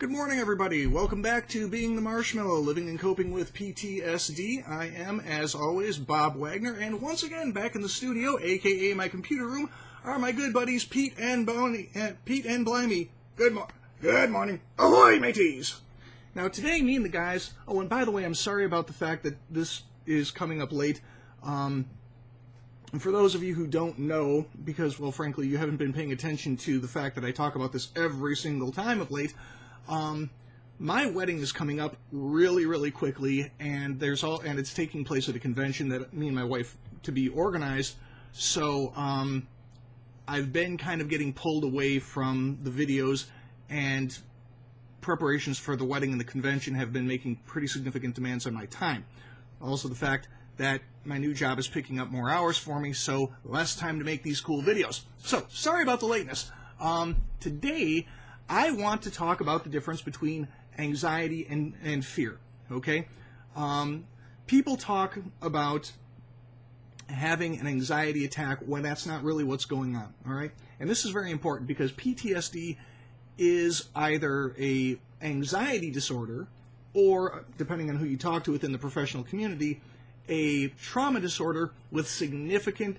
Good morning, everybody. Welcome back to Being the Marshmallow, Living and Coping with PTSD. I am, as always, Bob Wagner, and once again, back in the studio, aka my computer room, are my good buddies Pete and Blimey. Good morning. Ahoy, mateys! Now, today, me and the guys... Oh, and by the way, I'm sorry about the fact that this is coming up late. And for those of you who don't know, because, well, frankly, you haven't been paying attention to the fact that I talk about this every single time of late, my wedding is coming up really quickly, and it's taking place at a convention that me and my wife to be organized. So I've been kind of getting pulled away from the videos, and preparations for the wedding and the convention have been making pretty significant demands on my time. Also, the fact that my new job is picking up more hours for me, so less time to make these cool videos. So sorry about the lateness. Today, I want to talk about the difference between anxiety and fear, okay? People talk about having an anxiety attack when that's not really what's going on, all right? And this is very important because PTSD is either a anxiety disorder or, depending on who you talk to within the professional community, a trauma disorder with significant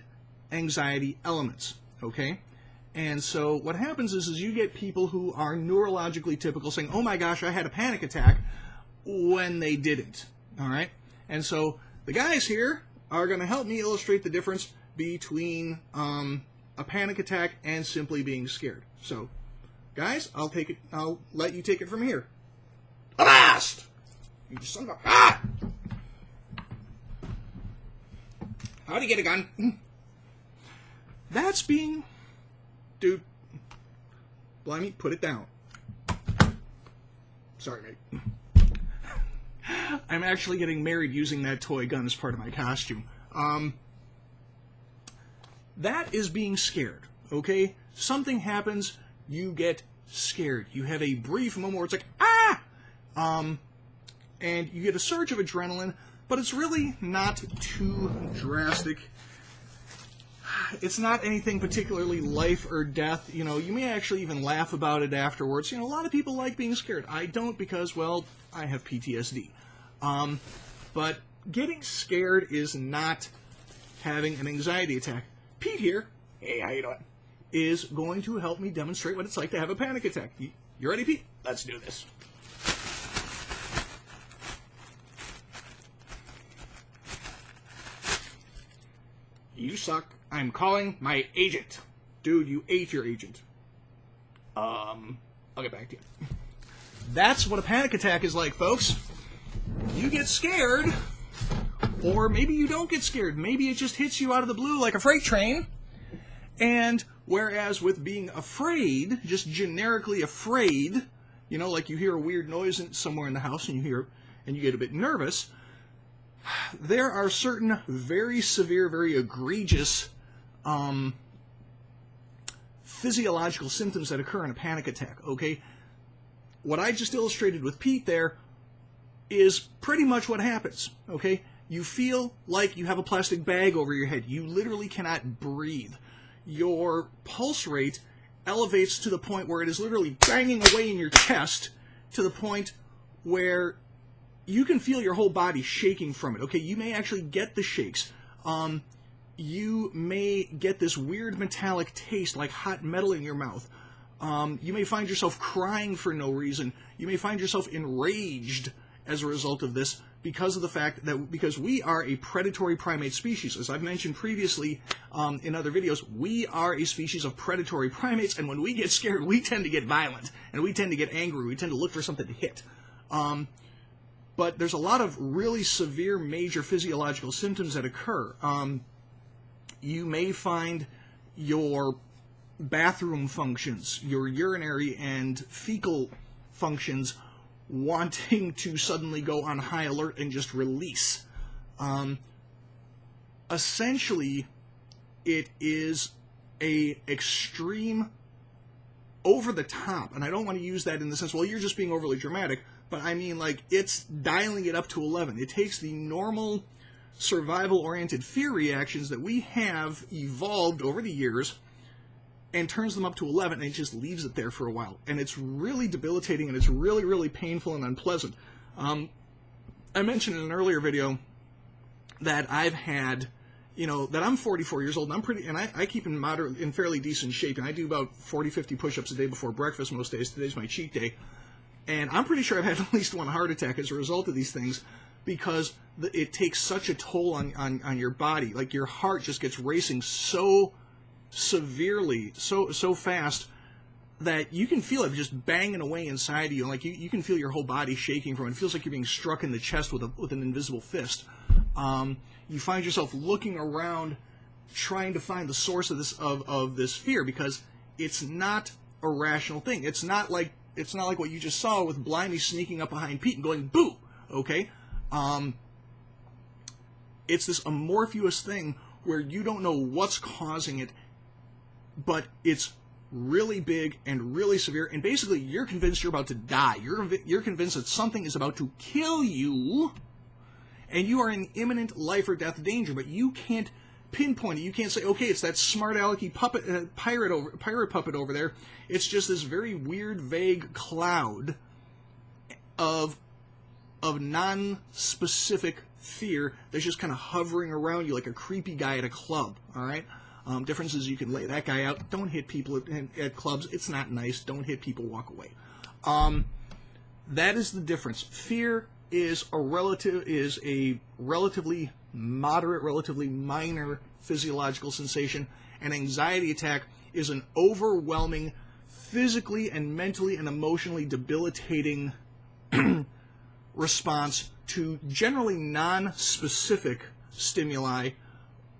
anxiety elements, okay? And so what happens is you get people who are neurologically typical saying, oh my gosh, I had a panic attack, when they didn't, all right? And so the guys here are going to help me illustrate the difference between a panic attack and simply being scared. So, guys, I'll let you take it from here. Avast! You son of a... Ah! How do you get a gun? That's being... Dude, Blimey, put it down. Sorry, mate. I'm actually getting married using that toy gun as part of my costume. That is being scared, okay? Something happens, you get scared. You have a brief moment where it's like, ah! And you get a surge of adrenaline, but it's really not too drastic. It's not anything particularly life or death. You know, you may actually even laugh about it afterwards. You know, a lot of people like being scared. I don't because, well, I have PTSD. But getting scared is not having an anxiety attack. Pete here, hey, how you doing, is going to help me demonstrate what it's like to have a panic attack. You ready, Pete? Let's do this. You suck. I'm calling my agent. Dude, you ate your agent. I'll get back to you. That's what a panic attack is like, folks. You get scared, or maybe you don't get scared. Maybe it just hits you out of the blue like a freight train. And whereas with being afraid, just generically afraid, you know, like you hear a weird noise somewhere in the house and you get a bit nervous, there are certain very severe, very egregious physiological symptoms that occur in a panic attack, okay? What I just illustrated with Pete there is pretty much what happens, okay? You feel like you have a plastic bag over your head. You literally cannot breathe. Your pulse rate elevates to the point where it is literally banging away in your chest to the point where you can feel your whole body shaking from it, okay? You may actually get the shakes. You may get this weird metallic taste like hot metal in your mouth. You may find yourself crying for no reason. You may find yourself enraged as a result of this because of the fact that because we are a predatory primate species. As I've mentioned previously in other videos, we are a species of predatory primates, and when we get scared, we tend to get violent, and we tend to get angry. We tend to look for something to hit. But there's a lot of really severe major physiological symptoms that occur. You may find your bathroom functions, your urinary and fecal functions wanting to suddenly go on high alert and just release. Essentially, it is a extreme over the top, and I don't want to use that in the sense, well, you're just being overly dramatic, but I mean, like, it's dialing it up to 11. It takes the normal survival-oriented fear reactions that we have evolved over the years and turns them up to 11, and it just leaves it there for a while. And it's really debilitating, and it's really, really painful and unpleasant. I mentioned in an earlier video that I've had, that I'm 44 years old, and I keep in fairly decent shape, and I do about 40, 50 push-ups a day before breakfast most days. Today's my cheat day. And I'm pretty sure I've had at least one heart attack as a result of these things, because it takes such a toll on your body. Like, your heart just gets racing so severely, so fast, that you can feel it just banging away inside of you. Like, you can feel your whole body shaking from it. It feels like you're being struck in the chest with an invisible fist. You find yourself looking around, trying to find the source of this fear, because it's not a rational thing. It's not like what you just saw with Blimey sneaking up behind Pete and going boo. Okay, it's this amorphous thing where you don't know what's causing it, but it's really big and really severe, and basically you're convinced you're about to die. You're convinced that something is about to kill you, and you are in imminent life or death danger, but you can't pinpoint it. You can't say, okay, it's that smart alecky pirate puppet over there. It's just this very weird, vague cloud of non-specific fear that's just kind of hovering around you like a creepy guy at a club, all right? Difference is you can lay that guy out. Don't hit people at clubs. It's not nice. Don't hit people. Walk away. That is the difference. Fear is a relatively moderate, relatively minor physiological sensation. An anxiety attack is an overwhelming, physically and mentally and emotionally debilitating response to generally non-specific stimuli,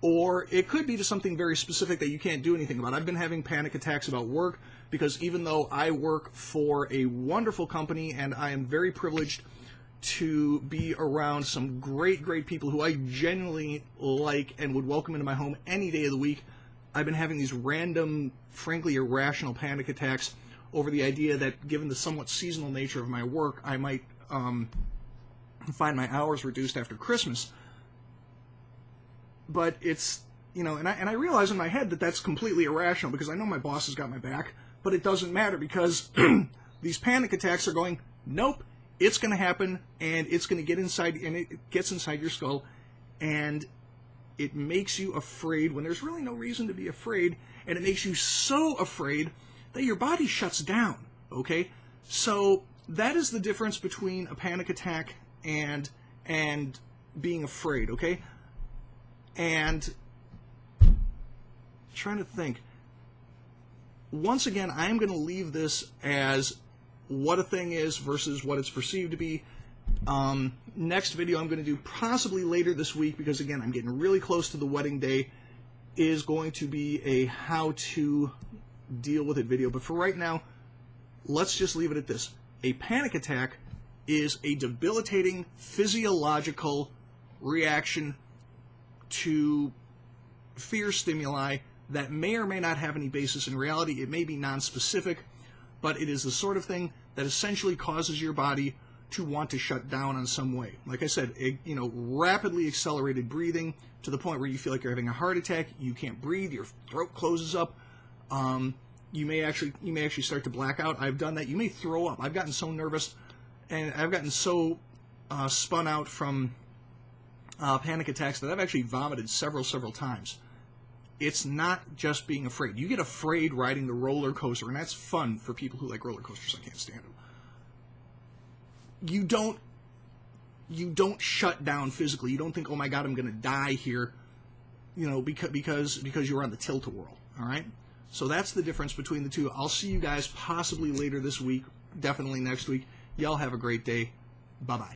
or it could be to something very specific that you can't do anything about. I've been having panic attacks about work because even though I work for a wonderful company and I am very privileged to be around some great, great people who I genuinely like and would welcome into my home any day of the week, I've been having these random, frankly irrational panic attacks over the idea that, given the somewhat seasonal nature of my work, I might find my hours reduced after Christmas. But it's, and I realize in my head that that's completely irrational, because I know my boss has got my back, but it doesn't matter, because these panic attacks are going, nope, it's going to happen, and it's going to get inside, and it gets inside your skull, and it makes you afraid when there's really no reason to be afraid, and it makes you so afraid that your body shuts down, okay? So that is the difference between a panic attack and being afraid, okay? And trying to think. Once again, I'm going to leave this as what a thing is versus what it's perceived to be. Next video I'm going to do possibly later this week, because again, I'm getting really close to the wedding day, is going to be a how to deal with it video. But for right now, let's just leave it at this. A panic attack is a debilitating physiological reaction to fear stimuli that may or may not have any basis in reality. It may be non-specific, but it is the sort of thing that essentially causes your body to want to shut down in some way. Like I said, rapidly accelerated breathing to the point where you feel like you're having a heart attack. You can't breathe. Your throat closes up. You may actually start to black out. I've done that. You may throw up. I've gotten so nervous, and I've gotten so spun out from panic attacks that I've actually vomited several times. It's not just being afraid. You get afraid riding the roller coaster, and that's fun for people who like roller coasters. I can't stand them. You don't shut down physically. You don't think, oh my God, I'm going to die here, because you're on the tilt-a-whirl. All right. So that's the difference between the two. I'll see you guys possibly later this week, definitely next week. Y'all have a great day. Bye-bye.